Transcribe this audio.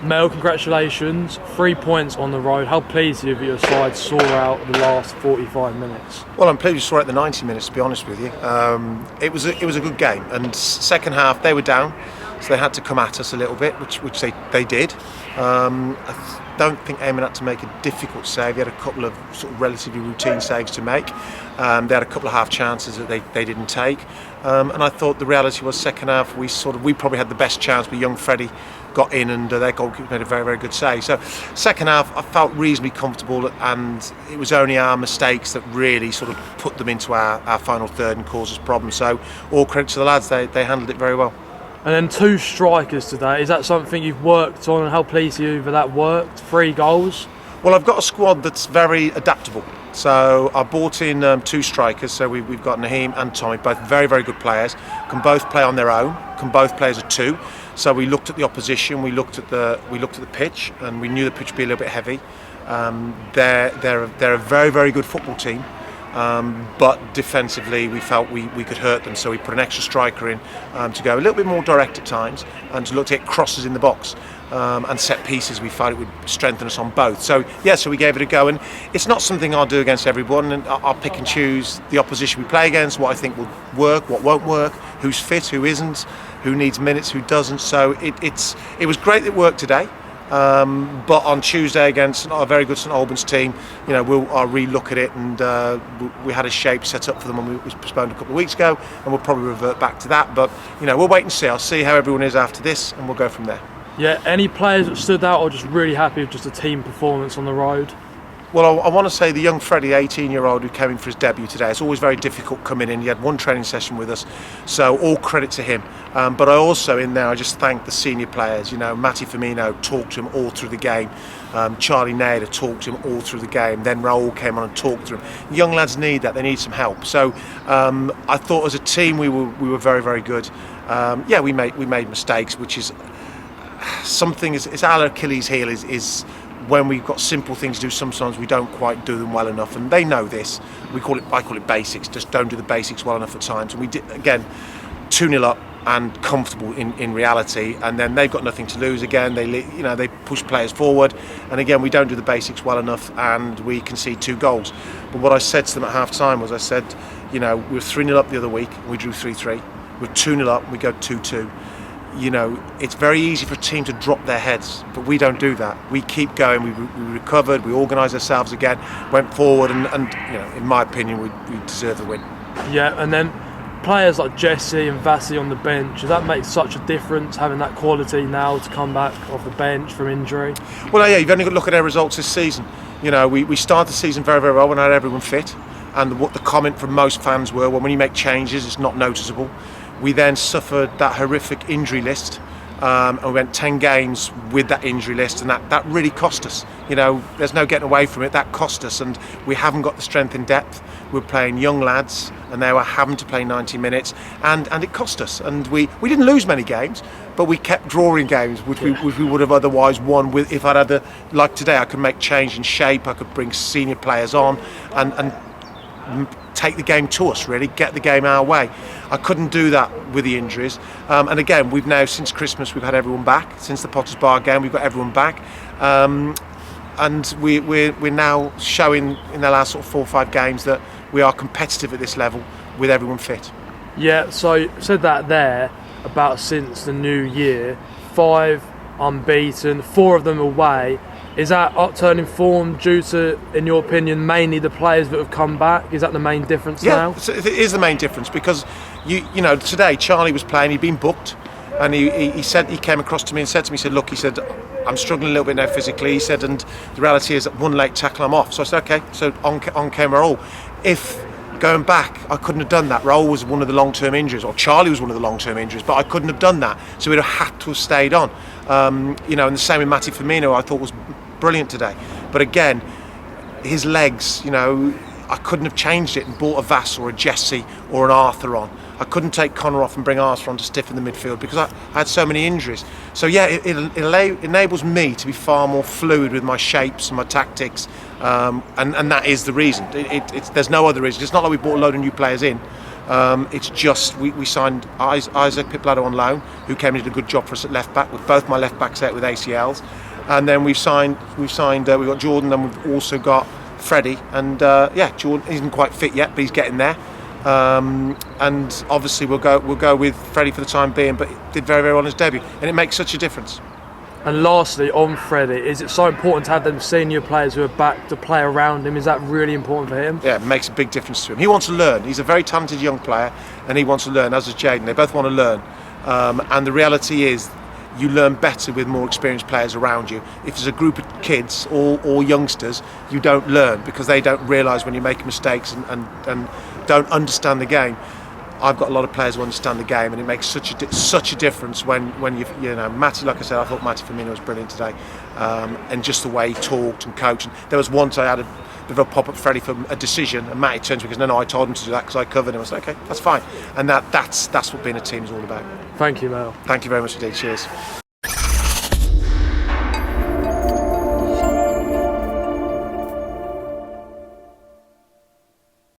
Mel, congratulations. 3 points on the road. How pleased are you that your side saw out the last 45 minutes? Well, I'm pleased we saw out the 90 minutes, to be honest with you. It was a good game, and second half they were down, so they had to come at us a little bit, which they did. I don't think Eamon had to make a difficult save. He had a couple of sort of relatively routine saves to make. They had a couple of half chances that they didn't take, and I thought the reality was second half we probably had the best chance, but young Freddie got in and their goalkeeper made a very, very good save. So second half I felt reasonably comfortable, and it was only our mistakes that really sort of put them into our final third and caused us problems. So all credit to the lads, they handled it very well. And then 2 strikers today. Is that something you've worked on, and how pleased are you that worked? 3 goals? Well, I've got a squad that's very adaptable. So I brought in 2 strikers. So we've got Naheem and Tommy, both very, very good players. Can both play on their own. Can both play as a 2. So we looked at the opposition. We looked at the pitch, and we knew the pitch would be a little bit heavy. They're a very, very good football team. But defensively we felt we could hurt them, so we put an extra striker in to go a little bit more direct at times, and to look to get crosses in the box and set pieces. We felt it would strengthen us on both. So we gave it a go, and it's not something I'll do against everyone, and I'll pick and choose the opposition we play against, what I think will work, what won't work, who's fit, who isn't, who needs minutes, who doesn't. So it was great that it worked today. But on Tuesday against a very good St Albans team, I'll re-look at it, and we had a shape set up for them when we was postponed a couple of weeks ago, and we'll probably revert back to that. But we'll wait and see. I'll see how everyone is after this, and we'll go from there. Yeah, any players that stood out, or just really happy with just a team performance on the road? Well, I want to say the young Freddie, 18-year-old, who came in for his debut today. It's always very difficult coming in. He had 1 training session with us, so all credit to him. But I also, in there, I just thank the senior players. Matty Firmino talked to him all through the game. Charlie Naylor talked to him all through the game. Then Raul came on and talked to him. Young lads need that. They need some help. So I thought as a team we were very, very good. We made mistakes, which is something. It's our Achilles heel. Is when we've got simple things to do, sometimes we don't quite do them well enough, and they know this. I call it basics. Just don't do the basics well enough at times. And we did, again, 2-0 up and comfortable in reality, and then they've got nothing to lose again. They push players forward, and again we don't do the basics well enough, and we concede 2 goals. But what I said to them at half time was, I said, we were 3-0 up the other week, and we drew 3-3. We're 2-0 up, and we go 2-2. It's very easy for a team to drop their heads, but we don't do that. We keep going. We recovered. We organised ourselves again, went forward, and in my opinion, we deserve the win. Yeah, and then players like Jesse and Vassi on the bench, does that make such a difference, having that quality now to come back off the bench from injury? Well, yeah, you've only got to look at our results this season. We started the season very, very well when I had everyone fit, and what the comment from most fans were, well, when you make changes, it's not noticeable. We then suffered that horrific injury list, and we went 10 games with that injury list, and that really cost us. There's no getting away from it. That cost us, and we haven't got the strength in depth. We're playing young lads, and they were having to play 90 minutes, and it cost us. And we didn't lose many games, but we kept drawing games, which we would have otherwise won. With if I'd had like today, I could make change in shape. I could bring senior players on, and take the game to us, really, get the game our way. I couldn't do that with the injuries. And again, we've now, since Christmas, we've had everyone back. Since the Potters Bar game, we've got everyone back. And we're now showing in the last sort of 4 or 5 games that we are competitive at this level with everyone fit. Yeah, so you said that there about since the new year, 5 unbeaten, 4 of them away. Is that upturning form due to, in your opinion, mainly the players that have come back? Is that the main difference now? Yeah, it is the main difference, because today Charlie was playing, he'd been booked, and he said, he came across to me and said to me, he said, I'm struggling a little bit now physically, he said, and the reality is that 1 late tackle I'm off. So I said, okay, so on came Raul. If going back, I couldn't have done that. Raul was one of the long-term injuries, or Charlie was one of the long-term injuries, but I couldn't have done that, so we'd have had to have stayed on. And the same with Matty Firmino, I thought was brilliant today. But again, his legs, I couldn't have changed it and brought a Vass or a Jesse or an Arthur on. I couldn't take Connor off and bring Arthur on to stiffen the midfield because I had so many injuries. So yeah, it enables me to be far more fluid with my shapes and my tactics, and that is the reason. There's no other reason. It's not like we brought a load of new players in. It's just we signed Isaac Piplado on loan, who came and did a good job for us at left back, with both my left backs out with ACLs, and then we've got Jordan, and we've also got Freddie, and Jordan isn't quite fit yet, but he's getting there. And obviously we'll go with Freddie for the time being, but he did very, very well on his debut, and it makes such a difference. And lastly, on Freddie, is it so important to have them senior players who are back to play around him? Is that really important for him? Yeah, it makes a big difference to him. He wants to learn. He's a very talented young player, and he wants to learn, as does Jaden. They both want to learn. And the reality is, you learn better with more experienced players around you. If there's a group of kids or youngsters, you don't learn, because they don't realise when you're making mistakes and don't understand the game. I've got a lot of players who understand the game, and it makes such a difference when Matty, like I said, I thought Matty Firmino was brilliant today, and just the way he talked and coached. And there was once I had a bit of a pop at Freddie for a decision, and Matty turned to me and goes, no, I told him to do that because I covered him. I said, okay, that's fine. And that's what being a team is all about. Thank you, Mel. Thank you very much indeed. Cheers.